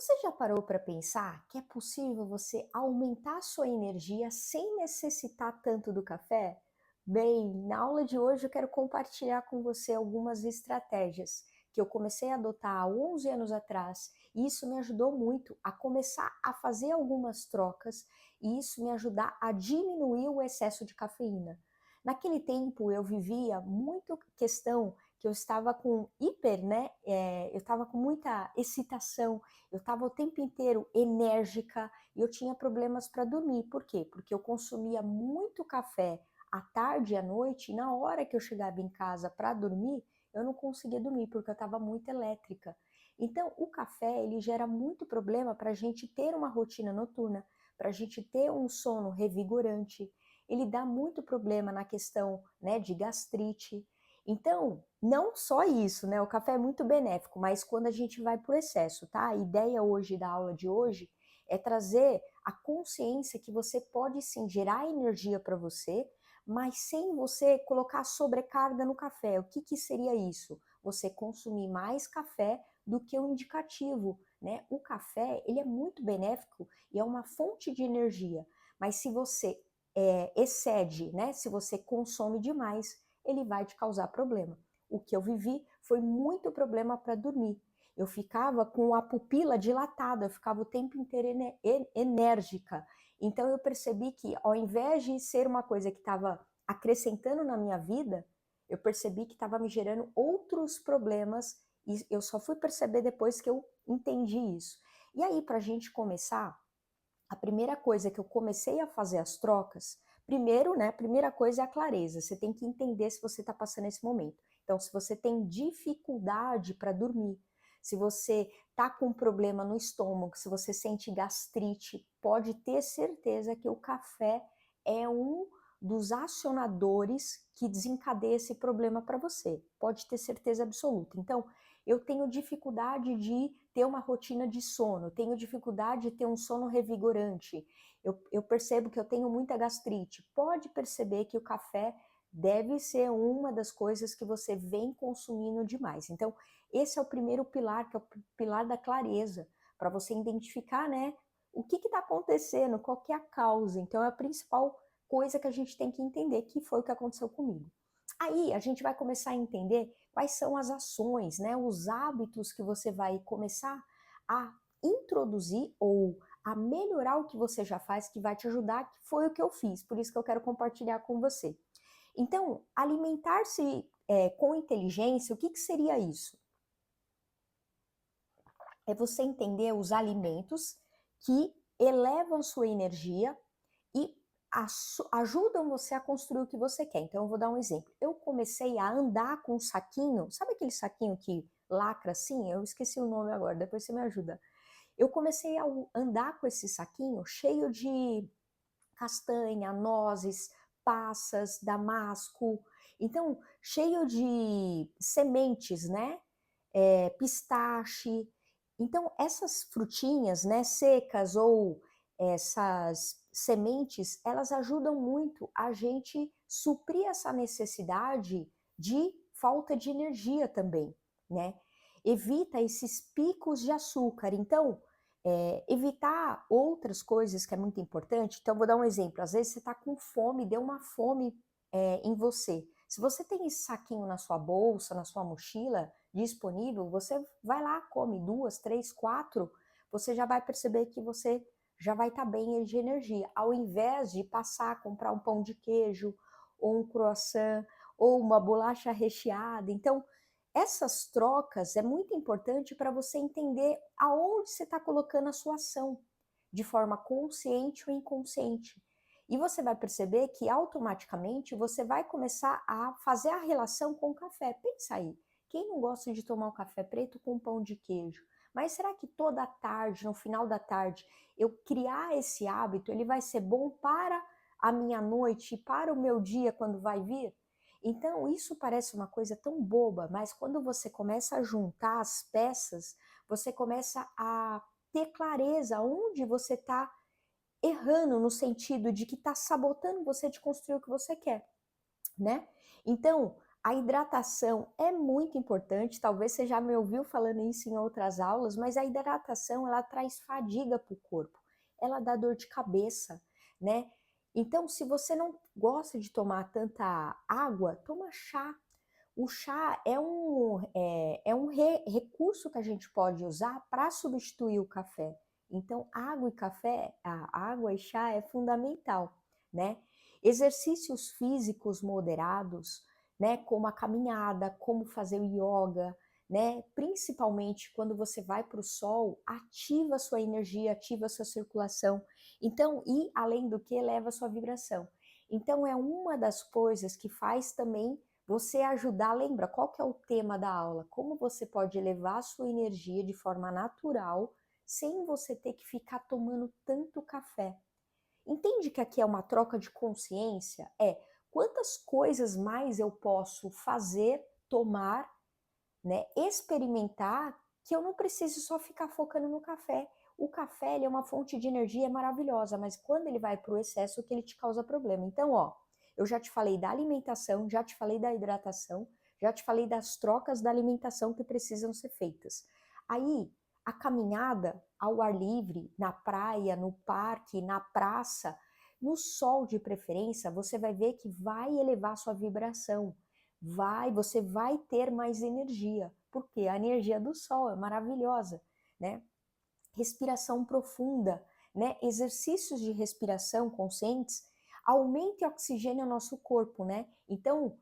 Você já parou para pensar que é possível você aumentar a sua energia sem necessitar tanto do café? Bem, na aula de hoje eu quero compartilhar com você algumas estratégias que eu comecei a adotar há 11 anos atrás, e isso me ajudou muito a começar a fazer algumas trocas e isso me ajudar a diminuir o excesso de cafeína. Naquele tempo eu vivia muito questão que eu estava com hiper, né? Eu estava com muita excitação, eu estava o tempo inteiro enérgica e eu tinha problemas para dormir. Por quê? Porque eu consumia muito café à tarde e à noite, e na hora que eu chegava em casa para dormir, eu não conseguia dormir porque eu estava muito elétrica. Então, o café ele gera muito problema para a gente ter uma rotina noturna, para a gente ter um sono revigorante. Ele dá muito problema na questão, né, de gastrite. Então, não só isso, né? O café é muito benéfico, mas quando a gente vai por excesso, tá? A ideia hoje da aula de hoje é trazer a consciência que você pode sim gerar energia para você, mas sem você colocar sobrecarga no café. O que que seria isso? Você consumir mais café do que o indicativo, né? O café, ele é muito benéfico e é uma fonte de energia, mas se você excede, né? Se você consome demais, ele vai te causar problema. O que eu vivi foi muito problema para dormir. Eu ficava com a pupila dilatada, eu ficava o tempo inteiro enérgica. Então eu percebi que ao invés de ser uma coisa que estava acrescentando na minha vida, eu percebi que estava me gerando outros problemas e eu só fui perceber depois que eu entendi isso. E aí, para a gente começar, a primeira coisa que eu comecei a fazer as trocas, primeiro, né, a primeira coisa é a clareza. Você tem que entender se você está passando esse momento. Então, se você tem dificuldade para dormir, se você está com um problema no estômago, se você sente gastrite, pode ter certeza que o café é um dos acionadores que desencadeia esse problema para você. Pode ter certeza absoluta. Então, eu tenho dificuldade de ter uma rotina de sono, tenho dificuldade de ter um sono revigorante, eu percebo que eu tenho muita gastrite. Pode perceber que o café deve ser uma das coisas que você vem consumindo demais. Então, esse é o primeiro pilar, que é o pilar da clareza, para você identificar, né, o que está acontecendo, qual que é a causa. Então, é a principal coisa que a gente tem que entender, que foi o que aconteceu comigo. Aí a gente vai começar a entender quais são as ações, né, os hábitos que você vai começar a introduzir ou a melhorar o que você já faz, que vai te ajudar, que foi o que eu fiz, por isso que eu quero compartilhar com você. Então, alimentar-se com inteligência, o que, que seria isso? É você entender os alimentos que elevam sua energia e ajudam você a construir o que você quer. Então, eu vou dar um exemplo. Eu comecei a andar com um saquinho, sabe aquele saquinho que lacra assim? Eu esqueci o nome agora, depois você me ajuda. Eu comecei a andar com esse saquinho cheio de castanha, nozes, passas, damasco. Então, cheio de sementes, né? Pistache. Então, essas frutinhas, né, secas ou essas sementes, elas ajudam muito a gente suprir essa necessidade de falta de energia também, né? Evita esses picos de açúcar. Então, evitar outras coisas que é muito importante. Então, vou dar um exemplo. Às vezes você está com fome, deu uma fome em você. Se você tem esse saquinho na sua bolsa, na sua mochila, disponível, você vai lá, come duas, três, quatro, você já vai perceber que você já vai estar bem de energia, ao invés de passar a comprar um pão de queijo, ou um croissant, ou uma bolacha recheada. Então, essas trocas é muito importante para você entender aonde você está colocando a sua ação, de forma consciente ou inconsciente. E você vai perceber que automaticamente você vai começar a fazer a relação com o café. Pensa aí, quem não gosta de tomar um café preto com pão de queijo? Mas será que toda tarde, no final da tarde, eu criar esse hábito, ele vai ser bom para a minha noite e para o meu dia quando vai vir? Então, isso parece uma coisa tão boba, mas quando você começa a juntar as peças, você começa a ter clareza onde você está errando no sentido de que está sabotando você de construir o que você quer, né? Então, A hidratação é muito importante, talvez você já me ouviu falando isso em outras aulas, mas a hidratação ela traz fadiga para o corpo, ela dá dor de cabeça, né? Então, se você não gosta de tomar tanta água, toma chá. O chá é um recurso que a gente pode usar para substituir o café. Então, água e café, a água e chá é fundamental, né? Exercícios físicos moderados, né, como a caminhada, como fazer o yoga, né, principalmente quando você vai para o sol, ativa a sua energia, ativa a sua circulação. Então, e além do que, eleva a sua vibração. Então, é uma das coisas que faz também você ajudar, lembra qual que é o tema da aula? Como você pode elevar a sua energia de forma natural, sem você ter que ficar tomando tanto café. Entende que aqui é uma troca de consciência? Quantas coisas mais eu posso fazer, tomar, né, experimentar, que eu não preciso só ficar focando no café. O café ele é uma fonte de energia maravilhosa, mas quando ele vai para o excesso, que ele te causa problema. Então, ó, eu já te falei da alimentação, já te falei da hidratação, já te falei das trocas da alimentação que precisam ser feitas. Aí, a caminhada ao ar livre, na praia, no parque, na praça, no sol de preferência, você vai ver que vai elevar sua vibração. Você vai ter mais energia, porque a energia do sol é maravilhosa, né? Respiração profunda, né? Exercícios de respiração conscientes aumenta o oxigênio no nosso corpo, né? Então,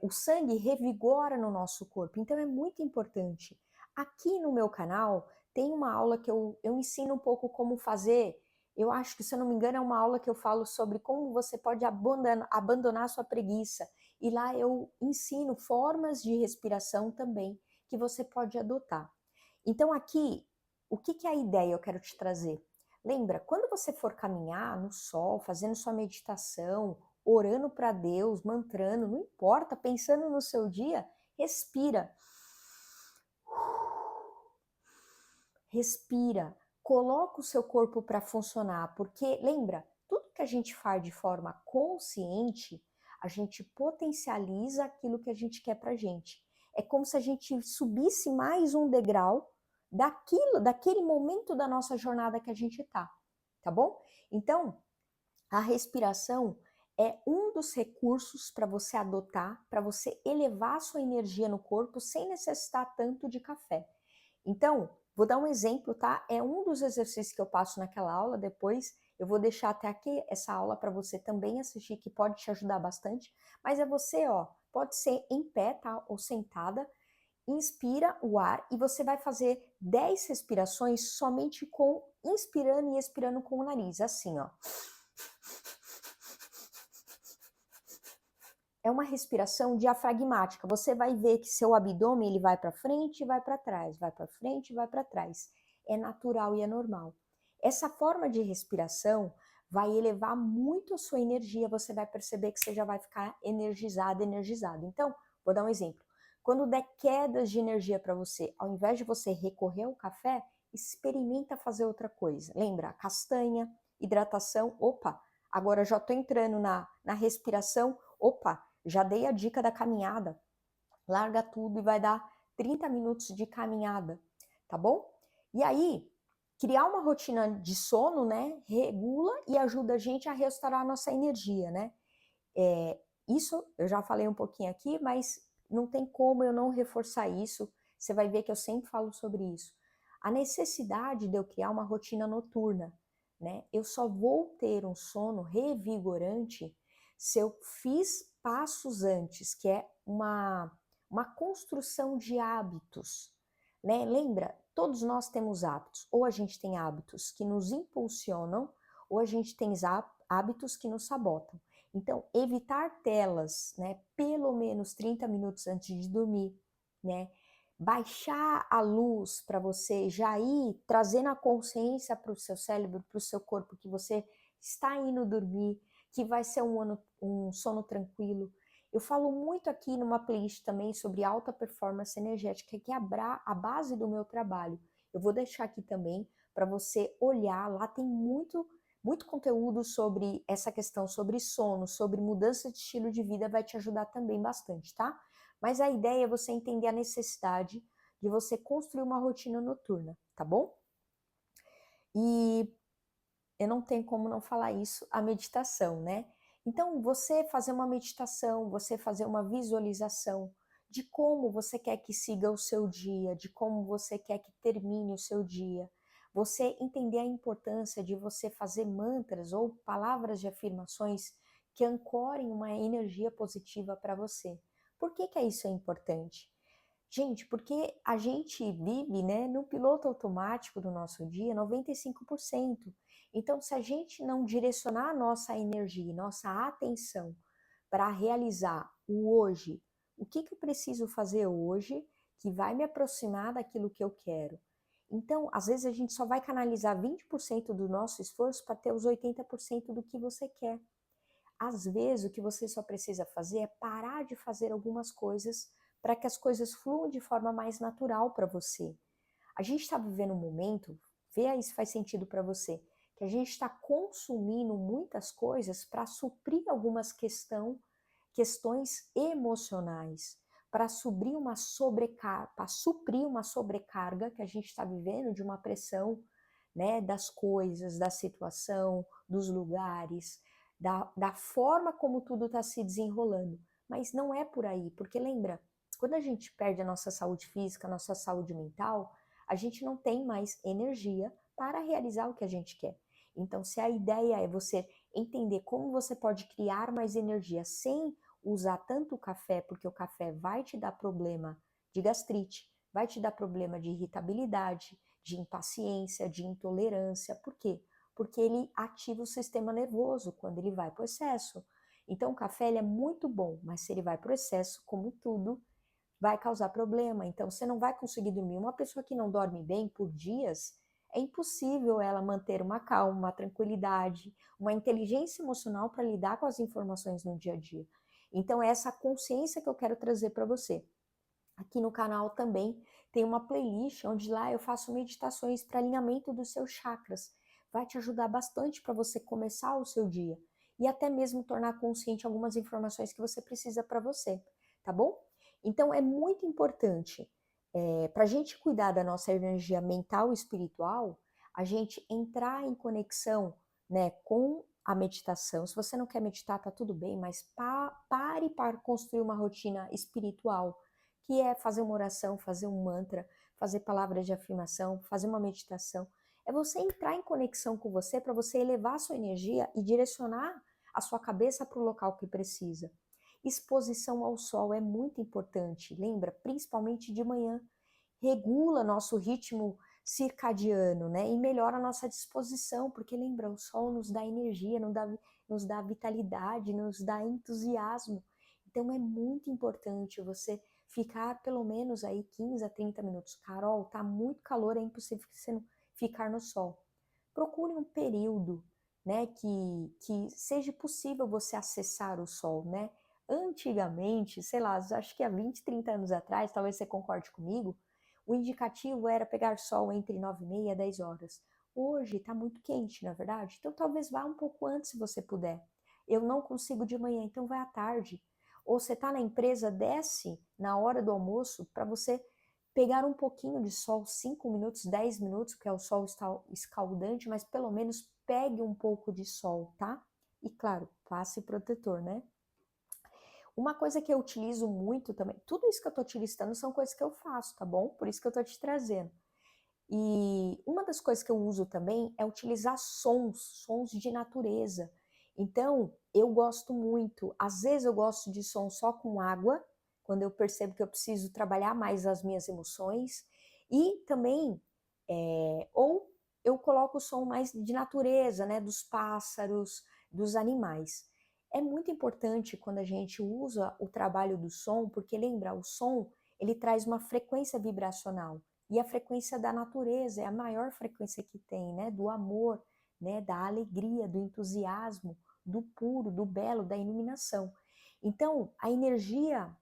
o sangue revigora no nosso corpo, então é muito importante. Aqui no meu canal tem uma aula que eu ensino um pouco como fazer. Eu acho que, se eu não me engano, é uma aula que eu falo sobre como você pode abandonar sua preguiça. E lá eu ensino formas de respiração também que você pode adotar. Então, aqui, o que é a ideia eu quero te trazer? Lembra, quando você for caminhar no sol, fazendo sua meditação, orando para Deus, mantrando, não importa, pensando no seu dia, respira. Respira, coloca o seu corpo para funcionar, porque lembra, tudo que a gente faz de forma consciente, a gente potencializa aquilo que a gente quer pra gente. É como se a gente subisse mais um degrau daquele momento da nossa jornada que a gente tá bom? Então, a respiração é um dos recursos para você adotar, para você elevar a sua energia no corpo sem necessitar tanto de café. Então, vou dar um exemplo, tá? É um dos exercícios que eu passo naquela aula, depois eu vou deixar até aqui essa aula para você também assistir, que pode te ajudar bastante. Mas é você, ó, pode ser em pé, tá? Ou sentada, inspira o ar e você vai fazer 10 respirações somente com inspirando e expirando com o nariz, assim, ó. É uma respiração diafragmática. Você vai ver que seu abdômen ele vai para frente e vai para trás, vai para frente e vai para trás. É natural e é normal. Essa forma de respiração vai elevar muito a sua energia, você vai perceber que você já vai ficar energizado, energizado. Então, vou dar um exemplo. Quando der quedas de energia para você, ao invés de você recorrer ao café, experimenta fazer outra coisa. Lembra? Castanha, hidratação, opa, agora já estou entrando na respiração, opa, já dei a dica da caminhada. Larga tudo e vai dar 30 minutos de caminhada, tá bom? E aí, criar uma rotina de sono, né? Regula e ajuda a gente a restaurar a nossa energia, né? Isso eu já falei um pouquinho aqui, mas não tem como eu não reforçar isso. Você vai ver que eu sempre falo sobre isso. A necessidade de eu criar uma rotina noturna, né? Eu só vou ter um sono revigorante se eu fiz passos antes, que é uma construção de hábitos, né? Lembra, todos nós temos hábitos. Ou a gente tem hábitos que nos impulsionam, ou a gente tem hábitos que nos sabotam. Então, evitar telas, né, pelo menos 30 minutos antes de dormir, né? Baixar a luz para você já ir trazendo a consciência para o seu cérebro, para o seu corpo, que você está indo dormir, que vai ser um sono tranquilo. Eu falo muito aqui numa playlist também sobre alta performance energética, que é a base do meu trabalho. Eu vou deixar aqui também para você olhar, lá tem muito conteúdo sobre essa questão, sobre sono, sobre mudança de estilo de vida, vai te ajudar também bastante, tá? Mas a ideia é você entender a necessidade de você construir uma rotina noturna, tá bom? E eu não tenho como não falar isso, a meditação, né? Então, você fazer uma meditação, você fazer uma visualização de como você quer que siga o seu dia, de como você quer que termine o seu dia, você entender a importância de você fazer mantras ou palavras de afirmações que ancorem uma energia positiva para você. Por que que isso é importante? Gente, porque a gente vive, né, no piloto automático do nosso dia, 95%. Então, se a gente não direcionar a nossa energia, nossa atenção para realizar o hoje, o que que eu preciso fazer hoje que vai me aproximar daquilo que eu quero? Então, às vezes a gente só vai canalizar 20% do nosso esforço para ter os 80% do que você quer. Às vezes, o que você só precisa fazer é parar de fazer algumas coisas para que as coisas fluam de forma mais natural para você. A gente está vivendo um momento, vê aí se faz sentido para você, que a gente está consumindo muitas coisas para suprir algumas questões emocionais, para suprir uma sobrecarga que a gente está vivendo de uma pressão, né, das coisas, da situação, dos lugares, da forma como tudo está se desenrolando. Mas não é por aí, porque lembra, quando a gente perde a nossa saúde física, a nossa saúde mental, a gente não tem mais energia para realizar o que a gente quer. Então, se a ideia é você entender como você pode criar mais energia sem usar tanto o café, porque o café vai te dar problema de gastrite, vai te dar problema de irritabilidade, de impaciência, de intolerância. Por quê? Porque ele ativa o sistema nervoso quando ele vai para o excesso. Então, o café ele é muito bom, mas se ele vai para o excesso, como tudo, vai causar problema. Então, você não vai conseguir dormir. Uma pessoa que não dorme bem por dias, é impossível ela manter uma calma, uma tranquilidade, uma inteligência emocional para lidar com as informações no dia a dia. Então, é essa consciência que eu quero trazer para você. Aqui no canal também tem uma playlist onde lá eu faço meditações para alinhamento dos seus chakras. Vai te ajudar bastante para você começar o seu dia e até mesmo tornar consciente algumas informações que você precisa para você, tá bom? Então é muito importante para a gente cuidar da nossa energia mental e espiritual, a gente entrar em conexão, né, com a meditação. Se você não quer meditar, tá tudo bem, mas pare para construir uma rotina espiritual, que é fazer uma oração, fazer um mantra, fazer palavras de afirmação, fazer uma meditação. É você entrar em conexão com você para você elevar a sua energia e direcionar a sua cabeça para o local que precisa. Exposição ao sol é muito importante, lembra? Principalmente de manhã. Regula nosso ritmo circadiano, né? E melhora a nossa disposição, porque lembra, o sol nos dá energia, nos dá vitalidade, nos dá entusiasmo. Então é muito importante você ficar pelo menos aí 15 a 30 minutos. Carol, tá muito calor, é impossível você não ficar no sol. Procure um período, né, que seja possível você acessar o sol, né? Antigamente, sei lá, acho que há 20, 30 anos atrás, talvez você concorde comigo, o indicativo era pegar sol entre 9h30 e 10 horas. Hoje está muito quente, na verdade, então talvez vá um pouco antes se você puder. Eu não consigo de manhã, então vai à tarde. Ou você está na empresa, desce na hora do almoço para você pegar um pouquinho de sol, 5 minutos, 10 minutos, porque o sol está escaldante, mas pelo menos pegue um pouco de sol, tá? E claro, passe protetor, né? Uma coisa que eu utilizo muito também, tudo isso que eu tô te listando são coisas que eu faço, tá bom? Por isso que eu tô te trazendo. E uma das coisas que eu uso também é utilizar sons de natureza. Então, eu gosto muito, às vezes eu gosto de som só com água, quando eu percebo que eu preciso trabalhar mais as minhas emoções, e também, ou eu coloco o som mais de natureza, né, dos pássaros, dos animais. É muito importante quando a gente usa o trabalho do som, porque lembra, o som, ele traz uma frequência vibracional. E a frequência da natureza é a maior frequência que tem, né? Do amor, né? Da alegria, do entusiasmo, do puro, do belo, da iluminação. Então, a energia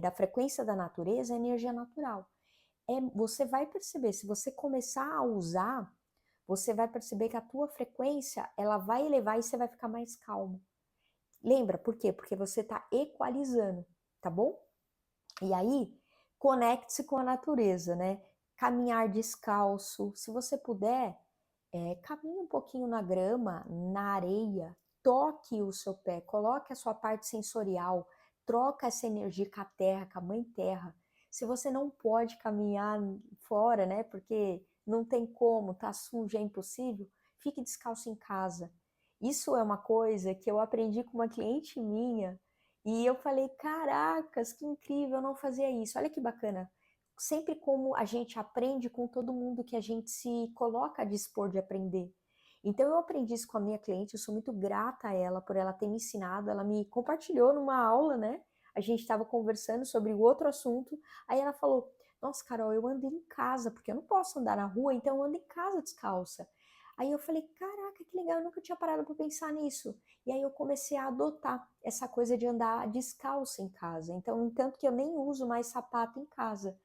da frequência da natureza é energia natural. Você vai perceber, se você começar a usar, você vai perceber que a tua frequência, ela vai elevar e você vai ficar mais calmo. Lembra, por quê? Porque você está equalizando, tá bom? E aí, conecte-se com a natureza, né? Caminhar descalço, se você puder, caminhe um pouquinho na grama, na areia, toque o seu pé, coloque a sua parte sensorial, troca essa energia com a terra, com a mãe terra. Se você não pode caminhar fora, né, porque não tem como, tá sujo, é impossível, fique descalço em casa. Isso é uma coisa que eu aprendi com uma cliente minha e eu falei, caracas, que incrível, eu não fazia isso. Olha que bacana. Sempre como a gente aprende com todo mundo que a gente se coloca a dispor de aprender. Então eu aprendi isso com a minha cliente, eu sou muito grata a ela por ela ter me ensinado, ela me compartilhou numa aula, né? A gente estava conversando sobre o outro assunto, aí ela falou: "Nossa, Carol, eu ando em casa, porque eu não posso andar na rua, então eu ando em casa descalça". Aí eu falei: "Caraca, que legal, eu nunca tinha parado para pensar nisso". E aí eu comecei a adotar essa coisa de andar descalça em casa. Então, tanto que eu nem uso mais sapato em casa.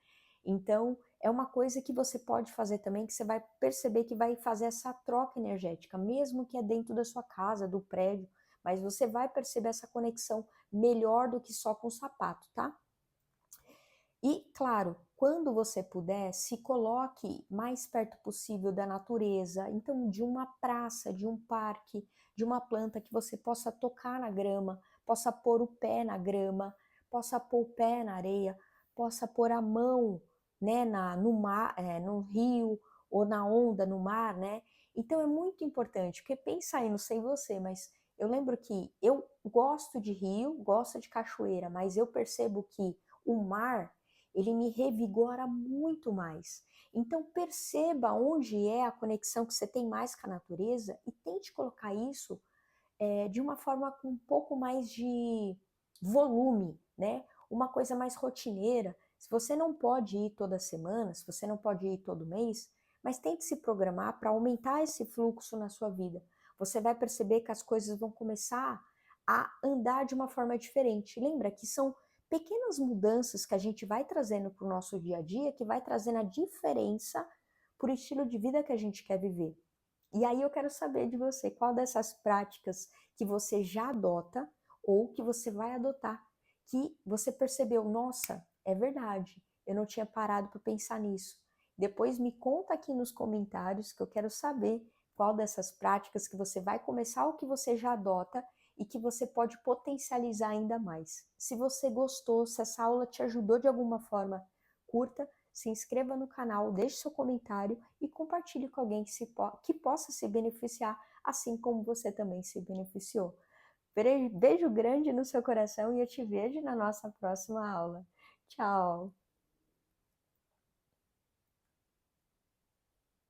Então, é uma coisa que você pode fazer também, que você vai perceber que vai fazer essa troca energética, mesmo que é dentro da sua casa, do prédio, mas você vai perceber essa conexão melhor do que só com o sapato, tá? E, claro, quando você puder, se coloque mais perto possível da natureza, então de uma praça, de um parque, de uma planta que você possa tocar na grama, possa pôr o pé na grama, possa pôr o pé na areia, possa pôr a mão, né, no mar, no rio ou na onda no mar, né? Então é muito importante, porque pensa aí, não sei você, mas eu lembro que eu gosto de rio, gosto de cachoeira, mas eu percebo que o mar ele me revigora muito mais. Então perceba onde é a conexão que você tem mais com a natureza e tente colocar isso de uma forma com um pouco mais de volume, né? Uma coisa mais rotineira. Se você não pode ir toda semana, se você não pode ir todo mês, mas tente se programar para aumentar esse fluxo na sua vida. Você vai perceber que as coisas vão começar a andar de uma forma diferente. Lembra que são pequenas mudanças que a gente vai trazendo para o nosso dia a dia que vai trazendo a diferença para o estilo de vida que a gente quer viver. E aí eu quero saber de você, qual dessas práticas que você já adota ou que você vai adotar, que você percebeu, nossa, é verdade, eu não tinha parado para pensar nisso. Depois me conta aqui nos comentários que eu quero saber qual dessas práticas que você vai começar ou que você já adota e que você pode potencializar ainda mais. Se você gostou, se essa aula te ajudou de alguma forma, curta, se inscreva no canal, deixe seu comentário e compartilhe com alguém que possa se beneficiar, assim como você também se beneficiou. Beijo grande no seu coração e eu te vejo na nossa próxima aula. Tchau!